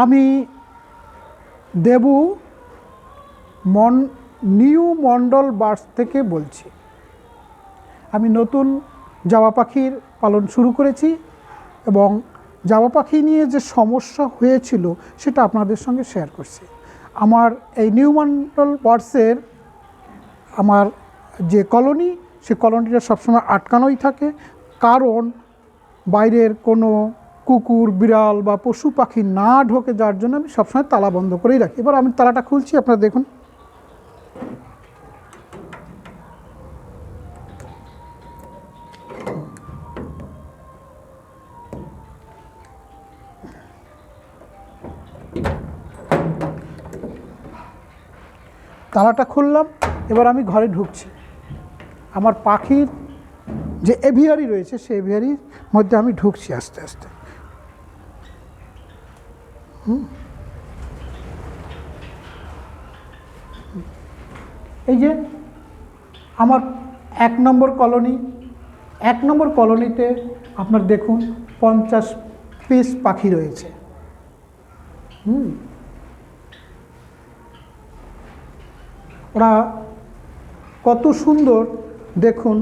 আমি Debu new Mondal birds থেকে বলছি। আমি নতুন জাবা পাখির পালন শুরু করেছি এবং জাবা পাখি নিয়ে যে সমস্যা হয়েছিল সেটা আপনাদের সঙ্গে শেয়ার করছি। আমার এই নিউ মন্ডল বার্ডসের আমার যে কলোনি, সে কলোনিটা সবসময় আটকানোই থাকে, কারণ বাইরের কোনো কুকুর বিড়াল বা পশু পাখি না ঢোকে, যার জন্য আমি সবসময় তালা বন্ধ করেই রাখি। এবার আমি তালাটা খুলছি, আপনারা দেখুন। তালাটা খুললাম, এবার আমি ঘরে ঢুকছি। আমার পাখির যে এভিয়ারি রয়েছে সেই এভিয়ারির মধ্যে আমি ঢুকছি আস্তে আস্তে। এই যে আমার 1 নম্বর কলোনি, 1 নম্বর কলোনিতে আপনার দেখুন 50 পিস পাখি রয়েছে। ওরা কত সুন্দর দেখুন,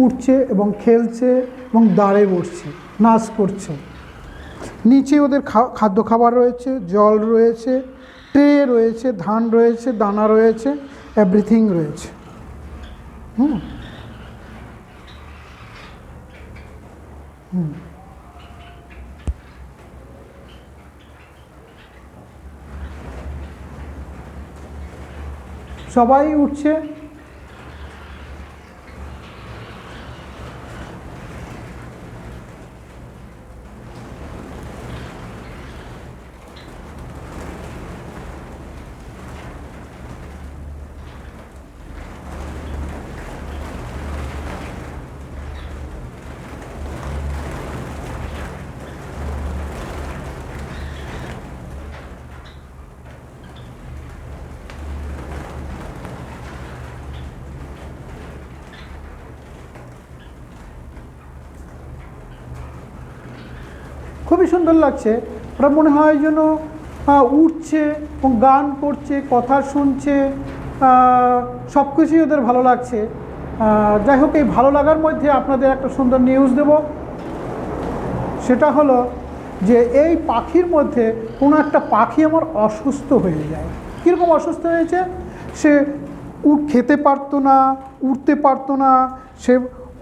উঠছে এবং খেলছে এবং দাঁড়ে বসছে, নাচ করছে। নিচে ওদের খাদ্য খাবার রয়েছে, জল রয়েছে, ট্রে রয়েছে, ধান রয়েছে, দানা রয়েছে, এভরিথিং রয়েছে। সবাই উঠছে। খুবই সুন্দর লাগছে। ওরা মনে হয় যেন উঠছে এবং গান করছে, কথা শুনছে, সব কিছুই ওদের ভালো লাগছে। যাই হোক, এই ভালো লাগার মধ্যে আপনাদের একটা সুন্দর নিউজ দেব। সেটা হলো যে এই পাখির মধ্যে কোনো একটা পাখি আমার অসুস্থ হয়ে যায়। কীরকম অসুস্থ হয়েছে? সে খেতে পারতো না, উঠতে পারতো না, সে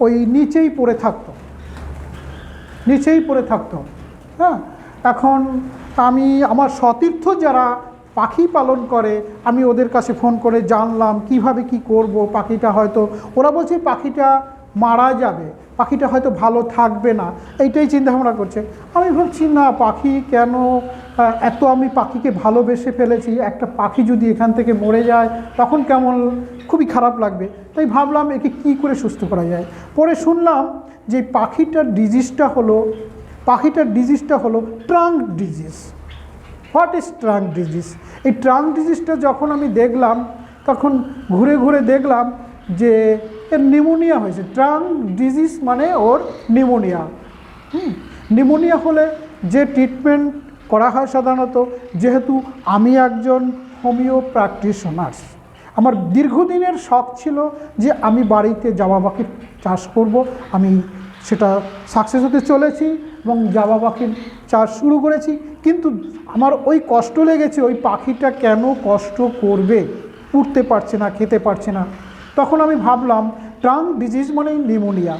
ওই নিচেই পড়ে থাকতো। হ্যাঁ, এখন আমি আমার সতীর্থ যারা পাখি পালন করে, আমি ওদের কাছে ফোন করে জানলাম কিভাবে কি করব। পাখিটা হয়তো, ওরা বলছে পাখিটা মারা যাবে, পাখিটা হয়তো ভালো থাকবে না, এইটাই চিন্তাভাবনা করছে। আমি ভাবছি না, পাখি কেন, এত আমি পাখিকে ভালোবেসে ফেলেছি, একটা পাখি যদি এখান থেকে মরে যায় তখন কেমন, খুবই খারাপ লাগবে। তাই ভাবলাম একে কী করে সুস্থ করা যায়। পরে শুনলাম যে পাখিটার ডিজিজটা হলো trunk disease. What is trunk disease? এই ট্রাঙ্ক ডিজিজটা যখন আমি দেখলাম, তখন ঘুরে ঘুরে দেখলাম যে এর নিউমোনিয়া হয়েছে। ট্রাঙ্ক ডিজিজ মানে ওর নিউমোনিয়া। নিউমোনিয়া হলে যে ট্রিটমেন্ট করা হয় সাধারণত, যেহেতু আমি একজন হোমিও প্র্যাকটিশনার, আমার দীর্ঘদিনের শখ ছিল যে আমি বাড়িতে জাবা পাখির চাষ করব। আমি সেটা সাকসেস হতে চলেছি এবং জাবা পাখির চাষ শুরু করেছি। কিন্তু আমার ওই কষ্ট লেগেছে, ওই পাখিটা কেন কষ্ট করবে, উঠতে পারছে না, খেতে পারছে না। তখন আমি ভাবলাম ট্রাঙ্ক ডিজিজ মানেই নিউমোনিয়া।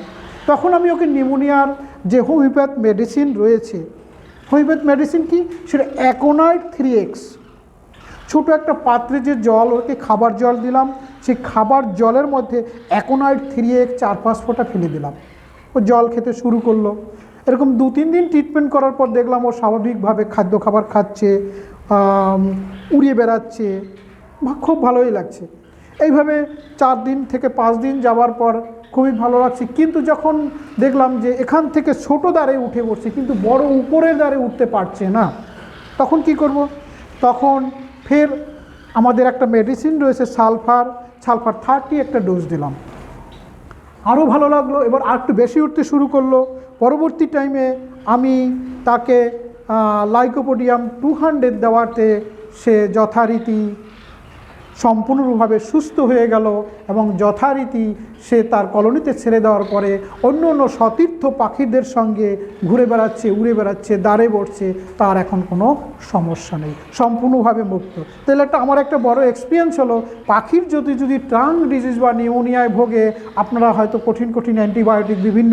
তখন আমি ওকে নিউমোনিয়ার যে হোমিওপ্যাথ মেডিসিন রয়েছে, হোমিওপ্যাথ মেডিসিন কি, সেটা অ্যাকোনাইট 3x, ছোটো একটা পাত্রে যে জল, ওকে খাবার জল দিলাম, সেই খাবার জলের মধ্যে অ্যাকোনাইট 3x 4-5 ফোঁটা ফেলে দিলাম। ও জল খেতে শুরু করলো। এরকম 2-3 দিন ট্রিটমেন্ট করার পর দেখলাম ও স্বাভাবিকভাবে খাদ্য খাবার খাচ্ছে, উড়িয়ে বেড়াচ্ছে, খুব ভালোই লাগছে। এইভাবে 4 দিন থেকে 5 দিন যাওয়ার পর খুবই ভালো লাগছে। কিন্তু যখন দেখলাম যে এখান থেকে ছোটো দ্বারে উঠে পড়ছে কিন্তু বড় উপরের দ্বারে উঠতে পারছে না, তখন কি করব? তখন ফের আমাদের একটা মেডিসিন রয়েছে সালফার 30 একটা ডোজ দিলাম। আরও ভালো লাগলো, এবার আর একটু বেশি উঠতে শুরু করলো। পরবর্তী টাইমে আমি তাকে লাইকোপোডিয়াম 200 দেওয়াতে সে যথারীতি সম্পূর্ণভাবে সুস্থ হয়ে গেল এবং যথারীতি সে তার কলোনিতে ছেড়ে দেওয়ার পরে অন্য অন্য সতীর্থ পাখিদের সঙ্গে ঘুরে বেড়াচ্ছে, উড়ে বেড়াচ্ছে, দাঁড়ে বসছে, তার এখন কোনো সমস্যা নেই, সম্পূর্ণভাবে মুক্ত। তাহলে আমার একটা বড় এক্সপিরিয়েন্স হলো, পাখির যদি ট্রাঙ্ক ডিজিজ বা নিউমোনিয়ায় ভোগে, আপনারা হয়তো কঠিন কঠিন অ্যান্টিবায়োটিক বিভিন্ন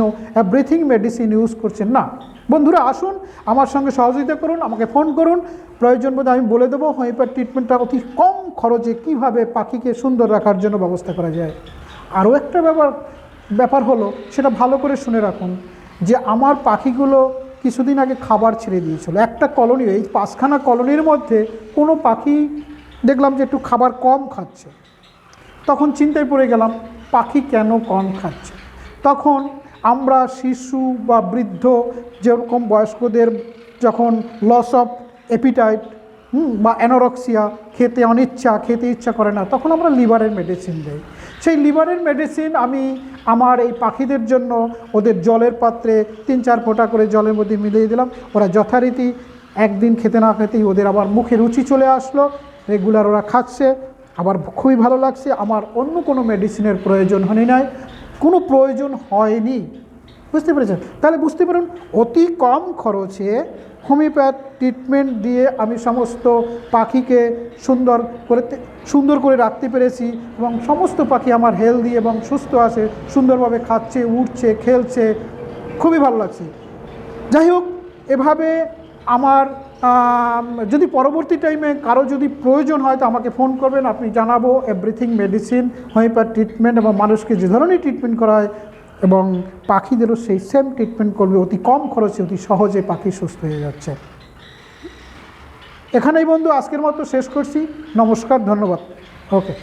ব্রিথিং মেডিসিন ইউজ করছেন না। বন্ধুরা আসুন আমার সঙ্গে সহযোগিতা করুন, আমাকে ফোন করুন, প্রয়োজন বোধ আমি বলে দেবো হোমিওপ্যাথি ট্রিটমেন্টটা অতি কম খরচে কীভাবে পাখিকে সুন্দর রাখার জন্য ব্যবস্থা করা যায়। আরও একটা ব্যাপার হলো, সেটা ভালো করে শুনে রাখুন, যে আমার পাখিগুলো কিছুদিন আগে খাবার ছেড়ে দিয়েছিল। একটা কলোনি, এই 5খানা কলোনির মধ্যে কোনো পাখি দেখলাম যে একটু খাবার কম খাচ্ছে। তখন চিন্তায় পড়ে গেলাম পাখি কেন কম খাচ্ছে। তখন আমরা শিশু বা বৃদ্ধ যেরকম বয়স্কদের যখন লস অফ অ্যাপিটাইট বা অ্যানোরক্সিয়া, খেতে ইচ্ছা করে না, তখন আমরা লিভারের মেডিসিন দিই। সেই লিভারের মেডিসিন আমি আমার এই পাখিদের জন্য ওদের জলের পাত্রে 3-4 ফোঁটা করে জলের মধ্যে মিলিয়ে দিলাম। ওরা যথারীতি একদিন খেতে না খেতেই ওদের আবার মুখে রুচি চলে আসলো, রেগুলার ওরা খাচ্ছে, আবার খুবই ভালো লাগছে। আমার অন্য কোনো মেডিসিনের প্রয়োজন হয়নি। বুঝতে পেরেছেন? তাহলে বুঝতে পারুন অতি কম খরচে হোমিওপ্যাথ ট্রিটমেন্ট দিয়ে আমি সমস্ত পাখিকে সুন্দর করে রাখতে পেরেছি এবং সমস্ত পাখি আমার হেলদি এবং সুস্থ আছে, সুন্দরভাবে খাচ্ছে, উঠছে, খেলছে, খুবই ভালো লাগছে। যাই হোক, এভাবে আমার যদি পরবর্তী টাইমে কারো যদি প্রয়োজন হয় তো আমাকে ফোন করবেন, আপনি জানাবো এভরিথিং মেডিসিন, হোমিওপ্যাথ ট্রিটমেন্ট এবং মানুষকে যে ধরনের ট্রিটমেন্ট করা হয় এবং পাখিদেরও সেই সেম ট্রিটমেন্ট করবে। অতি কম খরচে, অতি সহজে পাখি সুস্থ হয়ে যাচ্ছে। এখানেই বন্ধু আজকের মতো শেষ করছি। নমস্কার, ধন্যবাদ। ওকে।